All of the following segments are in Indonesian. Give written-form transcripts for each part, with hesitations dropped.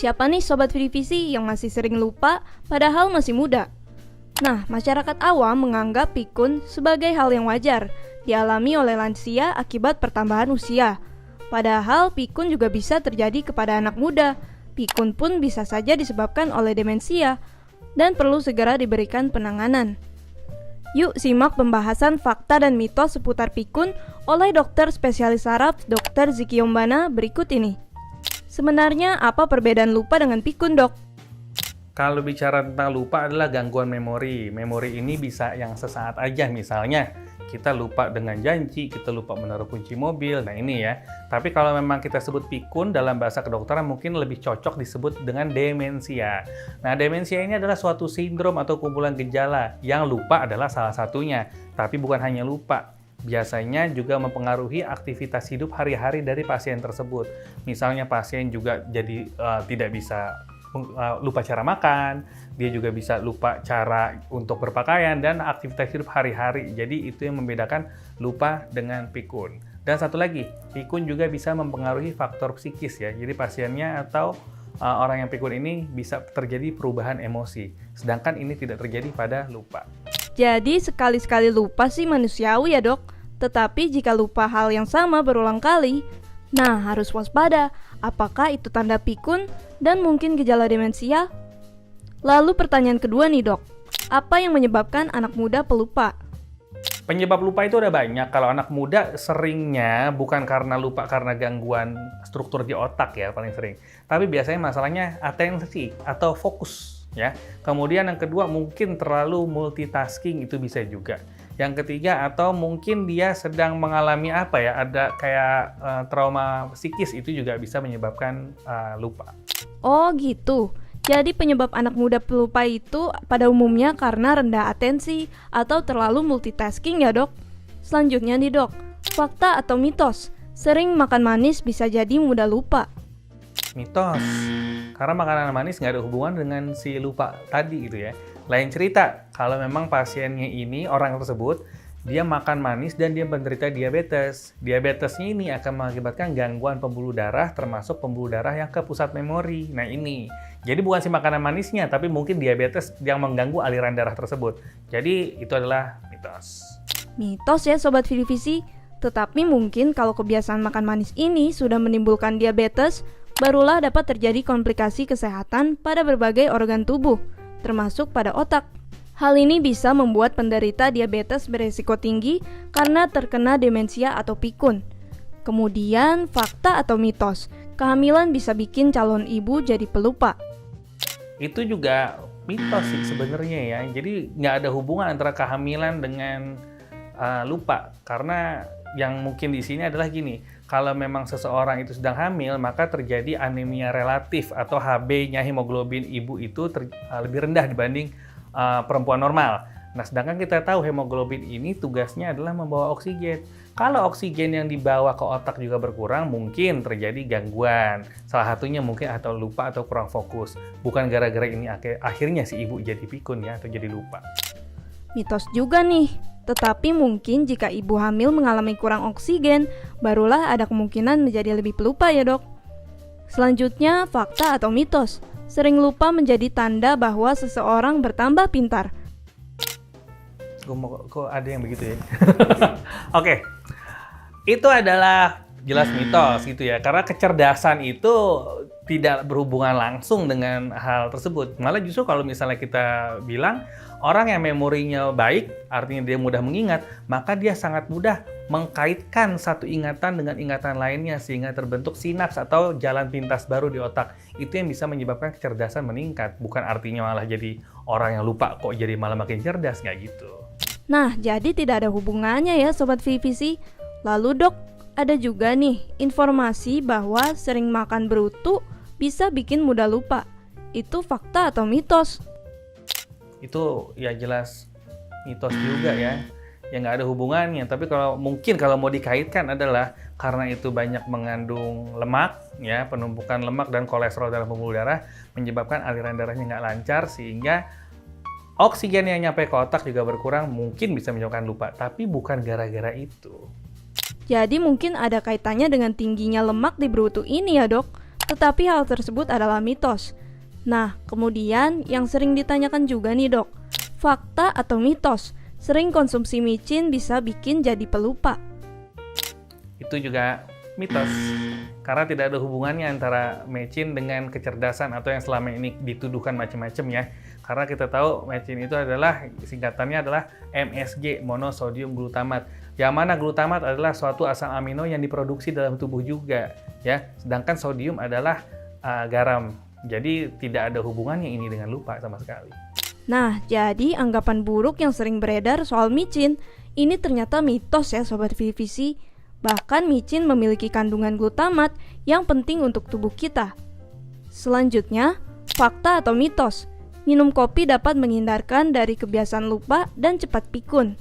Siapa nih Sobat Visi yang masih sering lupa padahal masih muda? Nah, masyarakat awam menganggap pikun sebagai hal yang wajar dialami oleh lansia akibat pertambahan usia. Padahal pikun juga bisa terjadi kepada anak muda. Pikun pun bisa saja disebabkan oleh demensia dan perlu segera diberikan penanganan. Yuk simak pembahasan fakta dan mitos seputar pikun oleh dokter spesialis saraf Dr. Ziki Yombana berikut ini. Sebenarnya apa perbedaan lupa dengan pikun, Dok? Kalau bicara tentang lupa adalah gangguan memori. Memori ini bisa yang sesaat aja, misalnya kita lupa dengan janji, kita lupa menaruh kunci mobil, nah ini ya. Tapi kalau memang kita sebut pikun dalam bahasa kedokteran mungkin lebih cocok disebut dengan demensia. Nah, demensia ini adalah suatu sindrom atau kumpulan gejala yang lupa adalah salah satunya. Tapi bukan hanya lupa, biasanya juga mempengaruhi aktivitas hidup hari-hari dari pasien tersebut. Misalnya pasien juga jadi tidak bisa lupa cara makan, dia juga bisa lupa cara untuk berpakaian dan aktivitas hidup hari-hari. Jadi itu yang membedakan lupa dengan pikun. Dan satu lagi, pikun juga bisa mempengaruhi faktor psikis ya. Jadi pasiennya atau orang yang pikun ini bisa terjadi perubahan emosi. Sedangkan ini tidak terjadi pada lupa. Jadi sekali-sekali lupa sih manusiawi ya, Dok. Tetapi jika lupa hal yang sama berulang kali, nah harus waspada. Apakah itu tanda pikun dan mungkin gejala demensia? Lalu pertanyaan kedua nih, Dok. Apa yang menyebabkan anak muda pelupa? Penyebab lupa itu ada banyak. Kalau anak muda seringnya bukan karena lupa karena gangguan struktur di otak ya paling sering. Tapi biasanya masalahnya atensi atau fokus ya. Kemudian yang kedua mungkin terlalu multitasking, itu bisa juga. Yang ketiga atau mungkin dia sedang mengalami apa ya, ada kayak trauma psikis, itu juga bisa menyebabkan lupa. Oh gitu. Jadi penyebab anak muda pelupa itu pada umumnya karena rendah atensi atau terlalu multitasking ya, Dok? Selanjutnya nih, Dok. Fakta atau mitos? Sering makan manis bisa jadi mudah lupa. Mitos. Karena makanan manis nggak ada hubungan dengan si lupa tadi gitu ya. Lain cerita, kalau memang pasiennya ini, orang tersebut, dia makan manis dan dia menderita diabetes. Diabetesnya ini akan mengakibatkan gangguan pembuluh darah, termasuk pembuluh darah yang ke pusat memori. Nah ini, jadi bukan si makanan manisnya, tapi mungkin diabetes yang mengganggu aliran darah tersebut. Jadi itu adalah mitos. Mitos ya Sobat Visi. Tetapi mungkin kalau kebiasaan makan manis ini sudah menimbulkan diabetes, barulah dapat terjadi komplikasi kesehatan pada berbagai organ tubuh, termasuk pada otak. Hal ini bisa membuat penderita diabetes beresiko tinggi karena terkena demensia atau pikun. Kemudian, fakta atau mitos, kehamilan bisa bikin calon ibu jadi pelupa. Itu juga mitos sih sebenarnya ya. Jadi nggak ada hubungan antara kehamilan dengan lupa. Karena yang mungkin di sini adalah gini, kalau memang seseorang itu sedang hamil, maka terjadi anemia relatif atau HB-nya hemoglobin ibu itu lebih rendah dibanding perempuan normal. Nah, sedangkan kita tahu hemoglobin ini tugasnya adalah membawa oksigen. Kalau oksigen yang dibawa ke otak juga berkurang, mungkin terjadi gangguan. Salah satunya mungkin atau lupa atau kurang fokus. Bukan gara-gara ini akhirnya si ibu jadi pikun ya, atau jadi lupa. Mitos juga nih. Tetapi mungkin jika ibu hamil mengalami kurang oksigen, barulah ada kemungkinan menjadi lebih pelupa ya, Dok. Selanjutnya, fakta atau mitos. Sering lupa menjadi tanda bahwa seseorang bertambah pintar. Kok ada yang begitu ya? Oke. Itu adalah jelas mitos gitu ya. Karena kecerdasan itu tidak berhubungan langsung dengan hal tersebut. Malah justru kalau misalnya kita bilang orang yang memorinya baik, artinya dia mudah mengingat, maka dia sangat mudah mengkaitkan satu ingatan dengan ingatan lainnya sehingga terbentuk sinaps atau jalan pintas baru di otak. Itu yang bisa menyebabkan kecerdasan meningkat. Bukan artinya malah jadi orang yang lupa kok jadi malah makin cerdas, nggak gitu. Nah, jadi tidak ada hubungannya ya Sobat Visi. Lalu Dok, ada juga nih informasi bahwa sering makan berutu bisa bikin mudah lupa. Itu fakta atau mitos? Itu ya jelas mitos juga ya. Ya nggak ada hubungannya. Tapi kalau mau dikaitkan adalah karena itu banyak mengandung lemak, ya penumpukan lemak dan kolesterol dalam pembuluh darah menyebabkan aliran darahnya nggak lancar sehingga oksigen yang nyampe ke otak juga berkurang, mungkin bisa menyebabkan lupa. Tapi bukan gara-gara itu. Jadi mungkin ada kaitannya dengan tingginya lemak di berutu ini ya, Dok. Tetapi hal tersebut adalah mitos. Nah, kemudian yang sering ditanyakan juga nih dok, fakta atau mitos? Sering konsumsi micin bisa bikin jadi pelupa. Itu juga mitos. Karena tidak ada hubungannya antara micin dengan kecerdasan atau yang selama ini dituduhkan macam-macam ya. Karena kita tahu micin itu adalah, singkatannya adalah MSG, monosodium glutamat. Yang mana glutamat adalah suatu asam amino yang diproduksi dalam tubuh juga ya. Sedangkan sodium adalah garam. Jadi tidak ada hubungannya ini dengan lupa sama sekali. Nah, jadi anggapan buruk yang sering beredar soal micin ini ternyata mitos ya Sobat Vivisi. Bahkan micin memiliki kandungan glutamat yang penting untuk tubuh kita. Selanjutnya, fakta atau mitos. Minum kopi dapat menghindarkan dari kebiasaan lupa dan cepat pikun.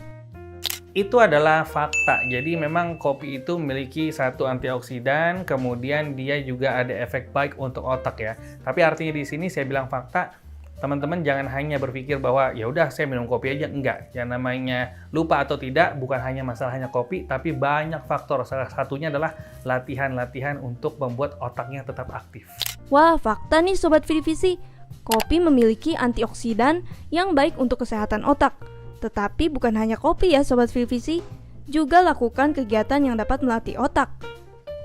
Itu adalah fakta. Jadi memang kopi itu memiliki satu antioksidan, kemudian dia juga ada efek baik untuk otak ya. Tapi artinya di sini saya bilang fakta. Teman-teman jangan hanya berpikir bahwa ya udah saya minum kopi aja, enggak. Yang namanya lupa atau tidak bukan hanya masalahnya kopi, tapi banyak faktor. Salah satunya adalah latihan-latihan untuk membuat otaknya tetap aktif. Wah, fakta nih Sobat Vivisi. Kopi memiliki antioksidan yang baik untuk kesehatan otak. Tetapi bukan hanya kopi ya Sobat Vivisi, juga lakukan kegiatan yang dapat melatih otak.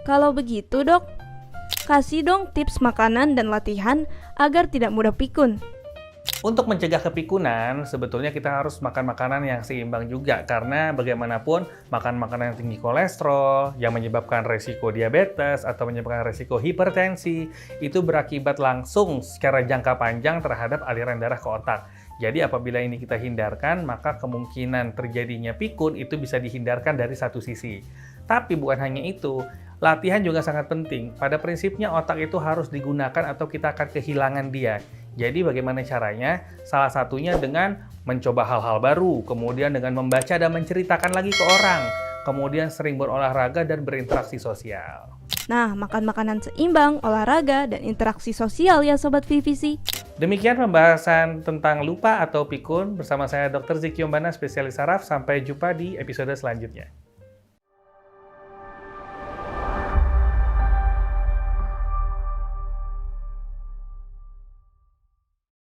Kalau begitu dok, kasih dong tips makanan dan latihan agar tidak mudah pikun. Untuk mencegah kepikunan, sebetulnya kita harus makan makanan yang seimbang juga. Karena bagaimanapun, makan makanan yang tinggi kolesterol, yang menyebabkan resiko diabetes, atau menyebabkan resiko hipertensi, itu berakibat langsung secara jangka panjang terhadap aliran darah ke otak. Jadi apabila ini kita hindarkan, maka kemungkinan terjadinya pikun itu bisa dihindarkan dari satu sisi. Tapi bukan hanya itu, latihan juga sangat penting. Pada prinsipnya otak itu harus digunakan atau kita akan kehilangan dia. Jadi bagaimana caranya? Salah satunya dengan mencoba hal-hal baru, kemudian dengan membaca dan menceritakan lagi ke orang, kemudian sering berolahraga dan berinteraksi sosial. Nah, makan makanan seimbang, olahraga, dan interaksi sosial ya Sobat Vivisi. Demikian pembahasan tentang lupa atau pikun bersama saya Dr. Ziki Yombana, spesialis saraf. Sampai jumpa di episode selanjutnya.